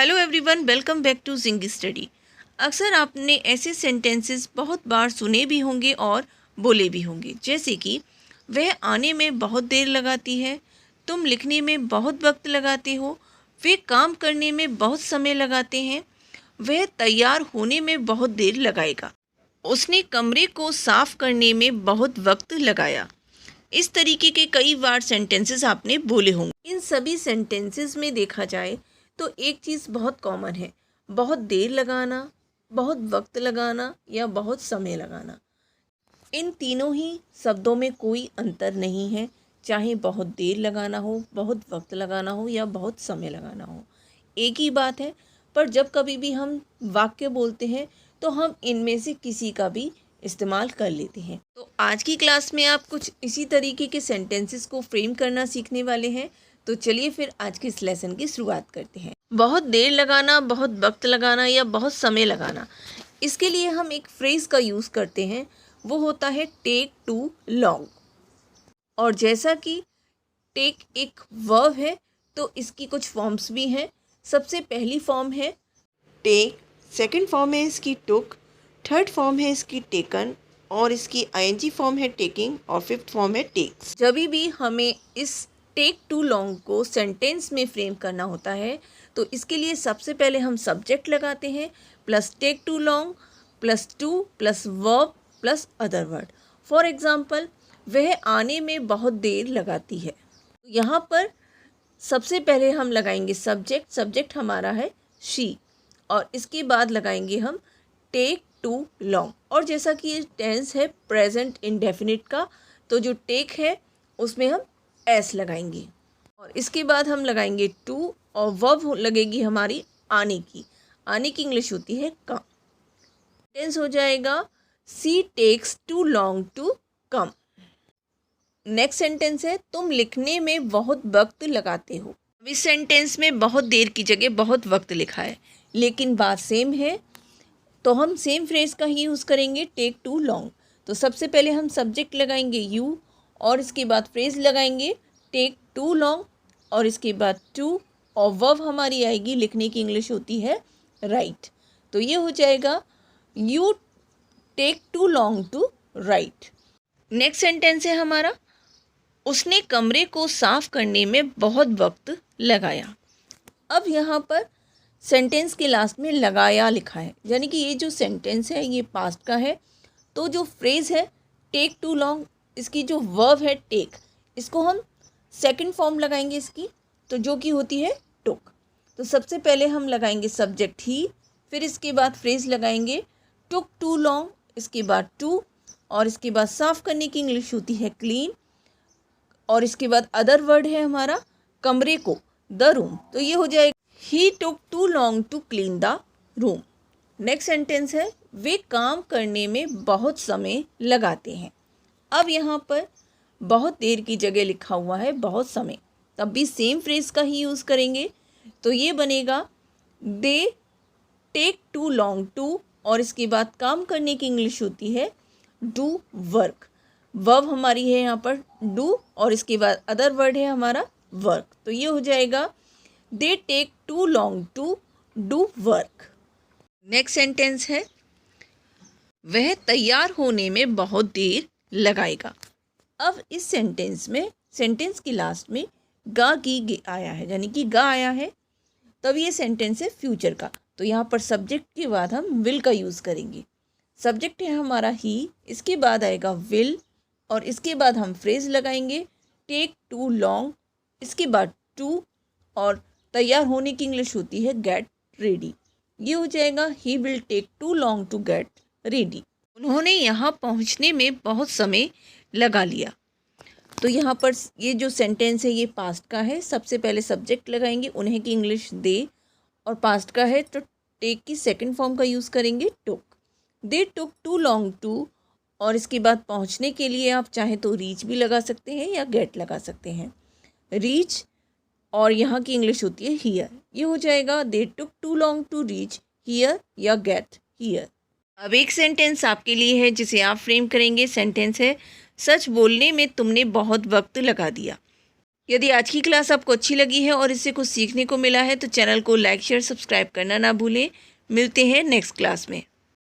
Hello everyone, welcome back to Zing Study. अक्सर आपने ऐसे सेंटेंसेस बहुत बार सुने भी होंगे और बोले भी होंगे, जैसे कि वह आने में बहुत देर लगाती है, तुम लिखने में बहुत वक्त लगाते हो, वे काम करने में बहुत समय लगाते हैं, वह तैयार होने में बहुत देर लगाएगा, उसने कमरे को साफ करने में बहुत वक्त लगाया। इस तरीके के कई बार सेंटेंसेस आपने बोले होंगे। इन सभी सेंटेंसेस में देखा जाए तो एक चीज़ बहुत कॉमन है, बहुत देर लगाना, बहुत वक्त लगाना या बहुत समय लगाना। इन तीनों ही शब्दों में कोई अंतर नहीं है, चाहे बहुत देर लगाना हो, बहुत वक्त लगाना हो या बहुत समय लगाना हो, एक ही बात है। पर जब कभी भी हम वाक्य बोलते हैं तो हम इनमें से किसी का भी इस्तेमाल कर लेते हैं। तो आज की क्लास में आप कुछ इसी तरीके के सेंटेंसेस को फ्रेम करना सीखने वाले हैं। तो चलिए फिर आज के इस लेसन की शुरुआत करते हैं। बहुत देर लगाना, बहुत वक्त लगाना या बहुत समय लगाना, इसके लिए हम एक फ्रेज़ का यूज़ करते हैं, वो होता है टेक टू लॉन्ग। और जैसा कि टेक एक वर्ब है तो इसकी कुछ फॉर्म्स भी हैं। सबसे पहली फॉर्म है टेक, सेकंड फॉर्म है इसकी टुक, थर्ड फॉर्म है इसकी टेकन और इसकी आईएनजी फॉर्म है टेकिंग और फिफ्थ फॉर्म है टेक्स। जब भी हमें इस टेक टू लॉन्ग को सेंटेंस में फ्रेम करना होता है तो इसके लिए सबसे पहले हम सब्जेक्ट लगाते हैं plus take too long plus to plus verb plus other word. For example, वह आने में बहुत देर लगाती है। तो यहाँ पर सबसे पहले हम लगाएंगे सब्जेक्ट, सब्जेक्ट हमारा है शी, और इसके बाद लगाएंगे हम टेक टू लॉन्ग। और जैसा कि ये टेंस है प्रेजेंट इंडेफिनिट का, तो जो टेक है उसमें हम एस लगाएंगे और इसके बाद हम लगाएंगे टू और वर्ब लगेगी हमारी आने की। आने की इंग्लिश होती है कम। टेंस हो जाएगा she takes too long to come. Next sentence है तुम लिखने में बहुत वक्त लगाते हो। इस सेंटेंस में बहुत देर की जगह बहुत वक्त लिखा है, लेकिन बात सेम है तो हम सेम फ्रेज का ही यूज़ करेंगे, टेक टू लॉन्ग। तो सबसे पहले हम सब्जेक्ट लगाएंगे यू और इसके बाद फ्रेज लगाएंगे टेक टू लॉन्ग और इसके बाद टू और वर्ब हमारी आएगी, लिखने की इंग्लिश होती है राइट। तो ये हो जाएगा you take too long to write. Next sentence है हमारा उसने कमरे को साफ करने में बहुत वक्त लगाया। अब यहाँ पर सेंटेंस के लास्ट में लगाया लिखा है, यानी कि ये जो सेंटेंस है ये पास्ट का है। तो जो फ्रेज़ है टेक टू लॉन्ग, इसकी जो वर्ब है टेक, इसको हम सेकंड फॉर्म लगाएंगे इसकी, तो जो कि होती है टुक। तो सबसे पहले हम लगाएंगे सब्जेक्ट ही, फिर इसके बाद फ्रेज़ लगाएंगे टुक टू लॉन्ग, इसके बाद टू और इसके बाद साफ़ करने की इंग्लिश होती है क्लीन और इसके बाद अदर वर्ड है हमारा कमरे को, द रूम। तो ये हो जाएगा he took too long to clean the room. Next sentence है वे काम करने में बहुत समय लगाते हैं। अब यहाँ पर बहुत देर की जगह लिखा हुआ है बहुत समय, तब भी सेम फ्रेज का ही यूज़ करेंगे। तो ये बनेगा they take too long to और इसके बाद काम करने की इंग्लिश होती है डू वर्क। वर्ब हमारी है यहाँ पर डू और इसके बाद अदर वर्ड है हमारा वर्क। तो ये हो जाएगा they take too long to do work. Next sentence है वह तैयार होने में बहुत देर लगाएगा। अब इस सेंटेंस में सेंटेंस की लास्ट में गा गी गे आया है, यानी कि गा आया है, तब ये सेंटेंस है फ्यूचर का। तो यहाँ पर सब्जेक्ट के बाद हम विल का यूज़ करेंगे। सब्जेक्ट है हमारा ही, इसके बाद आएगा विल और इसके बाद हम फ्रेज लगाएंगे टेक टू लॉन्ग, इसके बाद टू और तैयार होने की इंग्लिश होती है गेट रेडी। ये हो जाएगा he will take too long to get ready. उन्होंने यहाँ पहुँचने में बहुत समय लगा लिया। तो यहाँ पर ये जो सेंटेंस है ये पास्ट का है। सबसे पहले सब्जेक्ट लगाएंगे, उन्हें की इंग्लिश दे, और पास्ट का है तो टेक की सेकंड फॉर्म का यूज़ करेंगे टुक। दे टुक टू लॉन्ग टू और इसके बाद पहुँचने के लिए आप चाहें तो रीच भी लगा सकते हैं या गेट लगा सकते हैं। रीच और यहाँ की इंग्लिश होती है हियर। ये हो जाएगा they took too long to reach here या गेट हियर। अब एक सेंटेंस आपके लिए है जिसे आप फ्रेम करेंगे। सेंटेंस है सच बोलने में तुमने बहुत वक्त लगा दिया। यदि आज की क्लास आपको अच्छी लगी है और इससे कुछ सीखने को मिला है तो चैनल को लाइक शेयर सब्सक्राइब करना ना भूलें। मिलते हैं नेक्स्ट क्लास में।